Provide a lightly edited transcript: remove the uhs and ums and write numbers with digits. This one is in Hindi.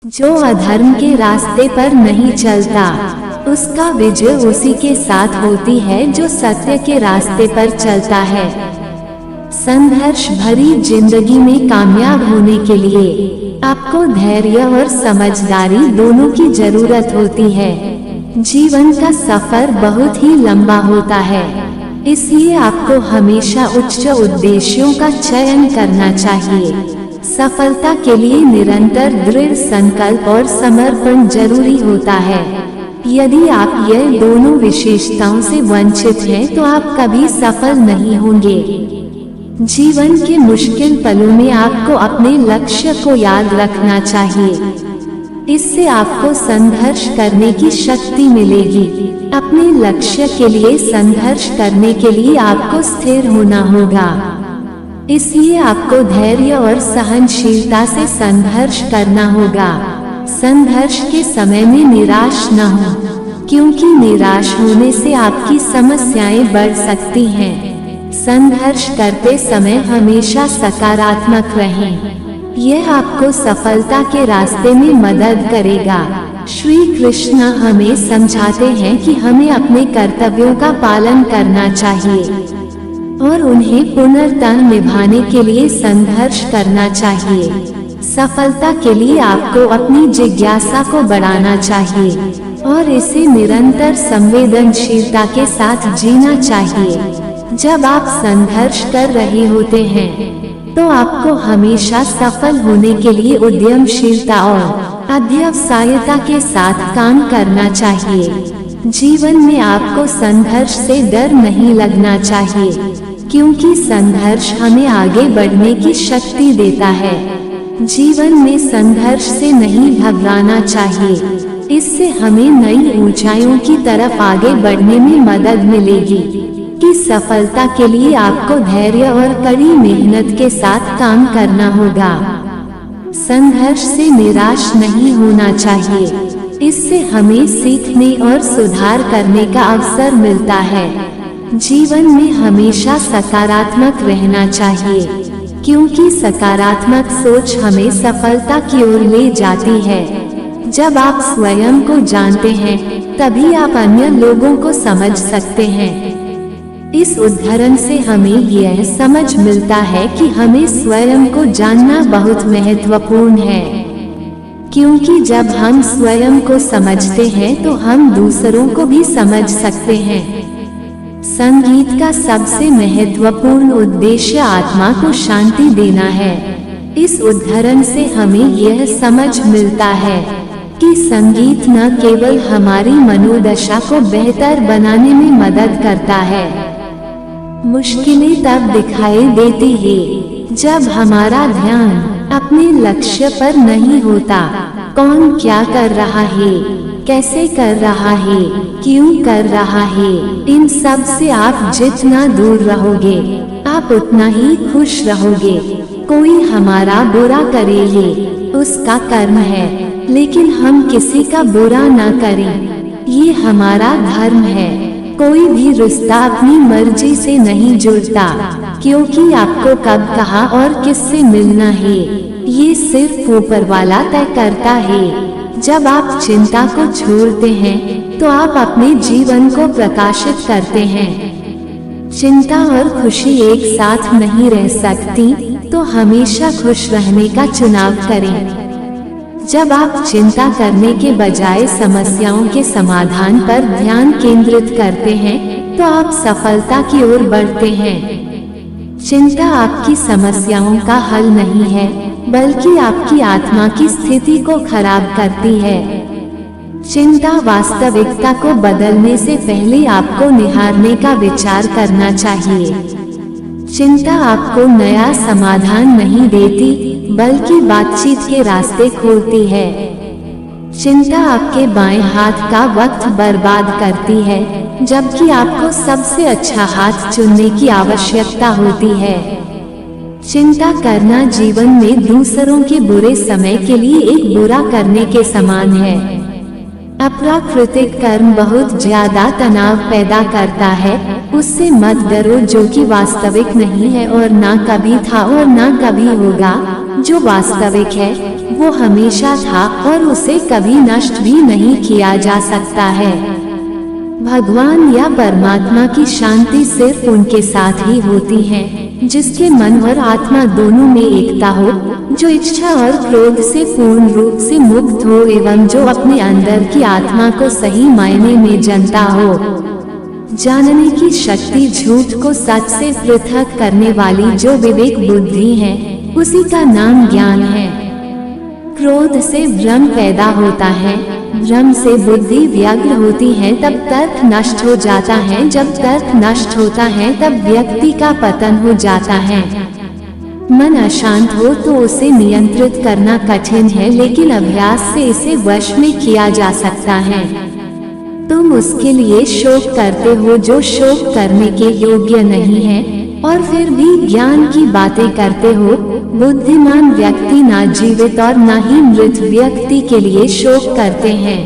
जो अधर्म के रास्ते पर नहीं चलता उसका विजय उसी के साथ होती है जो सत्य के रास्ते पर चलता है। संघर्ष भरी जिंदगी में कामयाब होने के लिए आपको धैर्य और समझदारी दोनों की जरूरत होती है। जीवन का सफर बहुत ही लंबा होता है, इसलिए आपको हमेशा उच्च उद्देश्यों का चयन करना चाहिए। सफलता के लिए निरंतर दृढ़ संकल्प और समर्पण जरूरी होता है। यदि आप ये दोनों विशेषताओं से वंचित हैं तो आप कभी सफल नहीं होंगे। जीवन के मुश्किल पलों में आपको अपने लक्ष्य को याद रखना चाहिए, इससे आपको संघर्ष करने की शक्ति मिलेगी। अपने लक्ष्य के लिए संघर्ष करने के लिए आपको स्थिर होना होगा, इसलिए आपको धैर्य और सहनशीलता से संघर्ष करना होगा। संघर्ष के समय में निराश न हो, क्योंकि निराश होने से आपकी समस्याएं बढ़ सकती हैं। संघर्ष करते समय हमेशा सकारात्मक रहें, यह आपको सफलता के रास्ते में मदद करेगा। श्री कृष्ण हमें समझाते हैं कि हमें अपने कर्तव्यों का पालन करना चाहिए और उन्हें पूर्णतः निभाने के लिए संघर्ष करना चाहिए। सफलता के लिए आपको अपनी जिज्ञासा को बढ़ाना चाहिए और इसे निरंतर संवेदनशीलता के साथ जीना चाहिए। जब आप संघर्ष कर रहे होते हैं तो आपको हमेशा सफल होने के लिए उद्यमशीलता और अध्यवसायता के साथ काम करना चाहिए। जीवन में आपको संघर्ष से डर नहीं लगना चाहिए, क्योंकि संघर्ष हमें आगे बढ़ने की शक्ति देता है। जीवन में संघर्ष से नहीं घबराना चाहिए, इससे हमें नई ऊंचाइयों की तरफ आगे बढ़ने में मदद मिलेगी। कि सफलता के लिए आपको धैर्य और कड़ी मेहनत के साथ काम करना होगा। संघर्ष से निराश नहीं होना चाहिए, इससे हमें सीखने और सुधार करने का अवसर मिलता है। जीवन में हमेशा सकारात्मक रहना चाहिए, क्योंकि सकारात्मक सोच हमें सफलता की ओर ले जाती है। जब आप स्वयं को जानते हैं तभी आप अन्य लोगों को समझ सकते हैं। इस उदाहरण से हमें यह समझ मिलता है कि हमें स्वयं को जानना बहुत महत्वपूर्ण है, क्योंकि जब हम स्वयं को समझते हैं तो हम दूसरों को भी समझ सकते हैं। संगीत का सबसे महत्वपूर्ण उद्देश्य आत्मा को शांति देना है। इस उदाहरण से हमें यह समझ मिलता है कि संगीत न केवल हमारी मनोदशा को बेहतर बनाने में मदद करता है। मुश्किलें तब दिखाई देती है जब हमारा ध्यान अपने लक्ष्य पर नहीं होता। कौन क्या कर रहा है, कैसे कर रहा है, क्यों कर रहा है, इन सब से आप जितना दूर रहोगे आप उतना ही खुश रहोगे। कोई हमारा बुरा करे ये उसका कर्म है, लेकिन हम किसी का बुरा ना करें, ये हमारा धर्म है। कोई भी रिश्ता अपनी मर्जी से नहीं जुड़ता, क्योंकि आपको कब कहाँ और किससे मिलना है ये सिर्फ ऊपर वाला तय करता है। जब आप चिंता को छोड़ते हैं तो आप अपने जीवन को प्रकाशित करते हैं। चिंता और खुशी एक साथ नहीं रह सकती, तो हमेशा खुश रहने का चुनाव करें। जब आप चिंता करने के बजाय समस्याओं के समाधान पर ध्यान केंद्रित करते हैं तो आप सफलता की ओर बढ़ते हैं। चिंता आपकी समस्याओं का हल नहीं है, बल्कि आपकी आत्मा की स्थिति को खराब करती है। चिंता वास्तविकता को बदलने से पहले आपको निहारने का विचार करना चाहिए। चिंता आपको नया समाधान नहीं देती, बल्कि बातचीत के रास्ते खोलती है। चिंता आपके बाएं हाथ का वक्त बर्बाद करती है, जबकि आपको सबसे अच्छा हाथ चुनने की आवश्यकता होती है। चिंता करना जीवन में दूसरों के बुरे समय के लिए एक बुरा करने के समान है। अप्राकृतिक कर्म बहुत ज्यादा तनाव पैदा करता है, उससे मत डरो जो कि वास्तविक नहीं है और ना कभी था और ना कभी होगा। जो वास्तविक है वो हमेशा था और उसे कभी नष्ट भी नहीं किया जा सकता है। भगवान या परमात्मा की शांति सिर्फ उनके साथ ही होती है जिसके मन और आत्मा दोनों में एकता हो, जो इच्छा और क्रोध से पूर्ण रूप से मुक्त हो एवं जो अपने अंदर की आत्मा को सही मायने में जानता हो। जानने की शक्ति झूठ को सच से पृथक करने वाली जो विवेक बुद्धि है, उसी का नाम ज्ञान है। क्रोध से भ्रम पैदा होता है, भ्रम से बुद्धि व्यग्र होती है, तब तर्क नष्ट हो जाता है, जब तर्क नष्ट होता है तब व्यक्ति का पतन हो जाता है। मन अशांत हो तो उसे नियंत्रित करना कठिन है, लेकिन अभ्यास से इसे वश में किया जा सकता है। तुम उसके लिए शोक करते हो जो शोक करने के योग्य नहीं है, और फिर भी ज्ञान की बातें करते हो। बुद्धिमान व्यक्ति ना जीवित और ना ही मृत व्यक्ति के लिए शोक करते हैं।